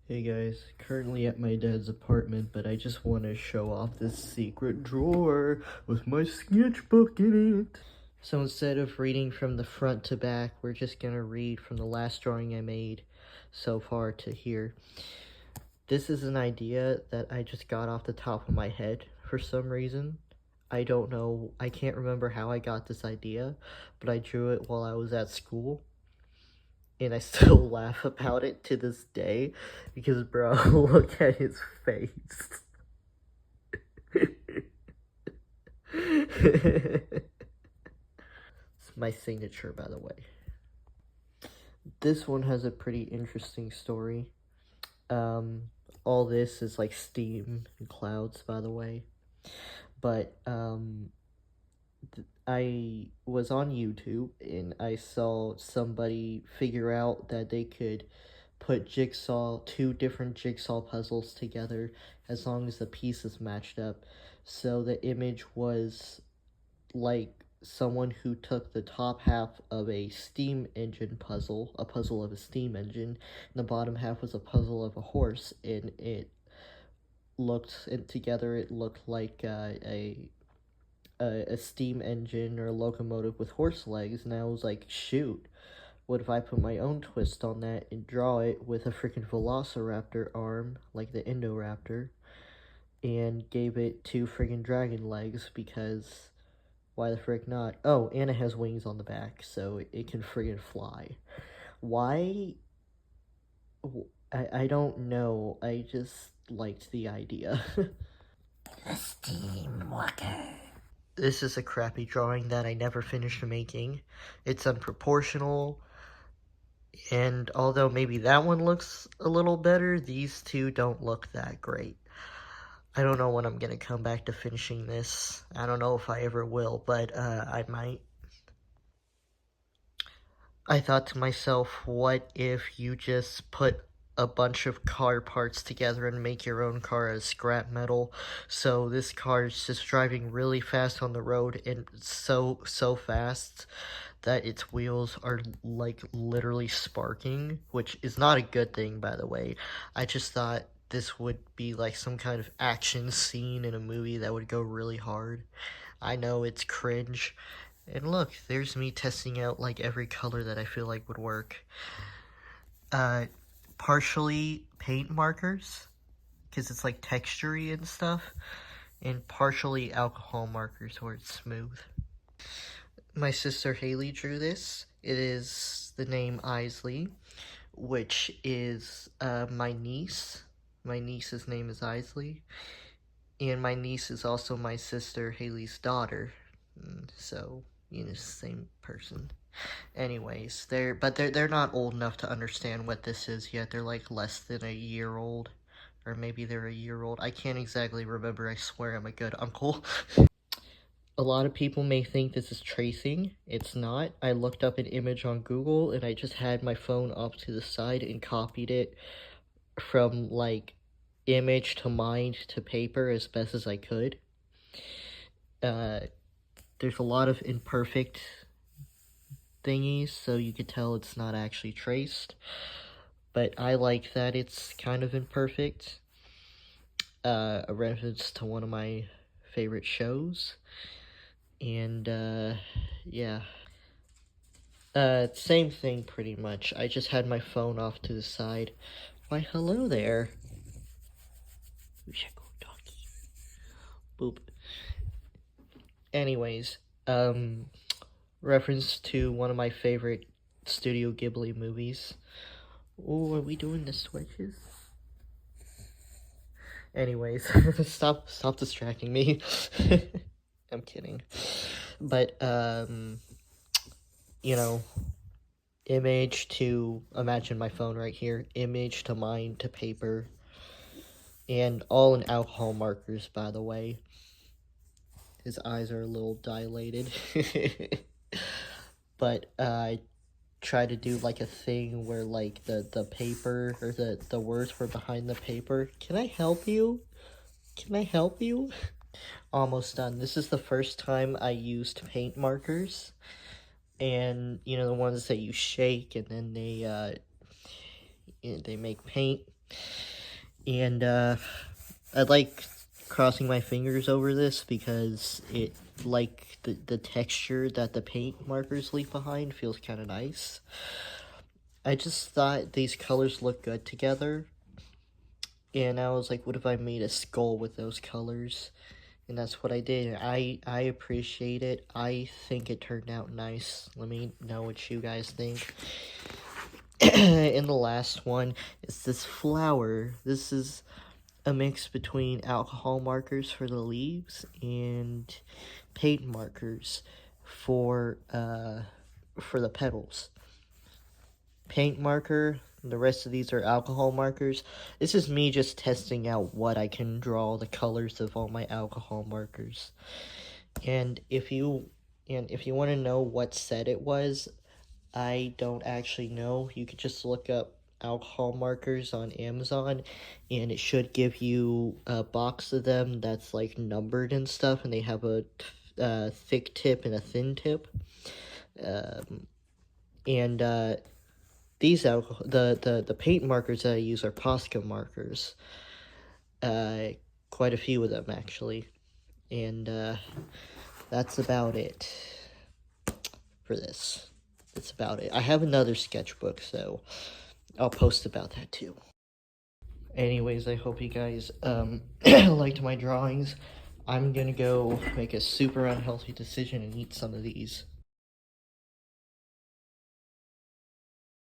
Hey guys, currently at my dad's apartment, but I just want to show off this secret drawer with my sketchbook in it. So instead of reading from the front to back, we're just gonna read from the last drawing I made so far to here. This is an idea that I just got off the top of my head for some reason. I don't know, I can't remember how I got this idea, but I drew it while I was at school. And I still laugh about it to this day because, bro, look at his face. It's my signature, by the way. This one has a pretty interesting story. All this is like steam and clouds, by the way. But, I was on YouTube and I saw somebody figure out that they could put two different jigsaw puzzles together as long as the pieces matched up. So the image was like someone who took the top half of a steam engine puzzle, a puzzle of a steam engine, and the bottom half was a puzzle of a horse, and it looked like a steam engine or a locomotive with horse legs, and I was like, shoot, what if I put my own twist on that and draw it with a freaking velociraptor arm, like the Indoraptor, and gave it two friggin' dragon legs, because why the frick not? Oh, and it has wings on the back, so it can friggin' fly. Why? I don't know, I just liked the idea. The steam walker. This is a crappy drawing that I never finished making. It's unproportional, and although maybe that one looks a little better, these two don't look that great. I don't know when I'm gonna come back to finishing this. I don't know if I ever will, but I might. I thought to myself, what if you just put a bunch of car parts together and make your own car as scrap metal? So this car is just driving really fast on the road, and so fast that its wheels are like literally sparking, which is not a good thing, by the way. I just thought this would be like some kind of action scene in a movie that would go really hard. I know it's cringe. And look, there's me testing out like every color that I feel like would work. Partially paint markers, because it's like textury and stuff, and partially alcohol markers where it's smooth. My sister Haley drew this. It is the name Isley, which is my niece. My niece's name is Isley, and my niece is also my sister Haley's daughter. So, same person. Anyways, they're not old enough to understand what this is yet. They're like less than a year old, or maybe they're a year old. I can't exactly remember. I swear I'm a good uncle. A lot of people may think this is tracing. It's not. I looked up an image on Google and I just had my phone up to the side and copied it from like image to mind to paper as best as I could. There's a lot of imperfect thingies, so you could tell it's not actually traced. But I like that it's kind of imperfect. A reference to one of my favorite shows. And, yeah. Same thing pretty much. I just had my phone off to the side. Why, hello there. We should go doggy. Boop. Anyways, reference to one of my favorite Studio Ghibli movies. Oh, are we doing the switches? Anyways, stop distracting me. I'm kidding. But, image to, imagine my phone right here, image to mind to paper, and all in alcohol markers, by the way. His eyes are a little dilated. But I try to do like a thing where like the paper or the words were behind the paper. Can I help you? Can I help you? Almost done. This is the first time I used paint markers. And, the ones that you shake and then they make paint. And I like crossing my fingers over this because it, like, the texture that the paint markers leave behind feels kind of nice. I just thought these colors look good together. And I was like, what if I made a skull with those colors? And that's what I did. I appreciate it. I think it turned out nice. Let me know what you guys think. And the last one is this flower. This is a mix between alcohol markers for the leaves and paint markers for the petals. Paint marker. The rest of these are alcohol markers. This is me just testing out what I can draw, the colors of all my alcohol markers. And if you want to know what set it was, I don't actually know. You could just look up alcohol markers on Amazon, and it should give you a box of them that's like numbered and stuff, and they have a thick tip and a thin tip. These the paint markers that I use are Posca markers. Quite a few of them actually, and that's about it for this. That's about it. I have another sketchbook, so I'll post about that too. Anyways, I hope you guys liked my drawings. I'm gonna go make a super unhealthy decision and eat some of these.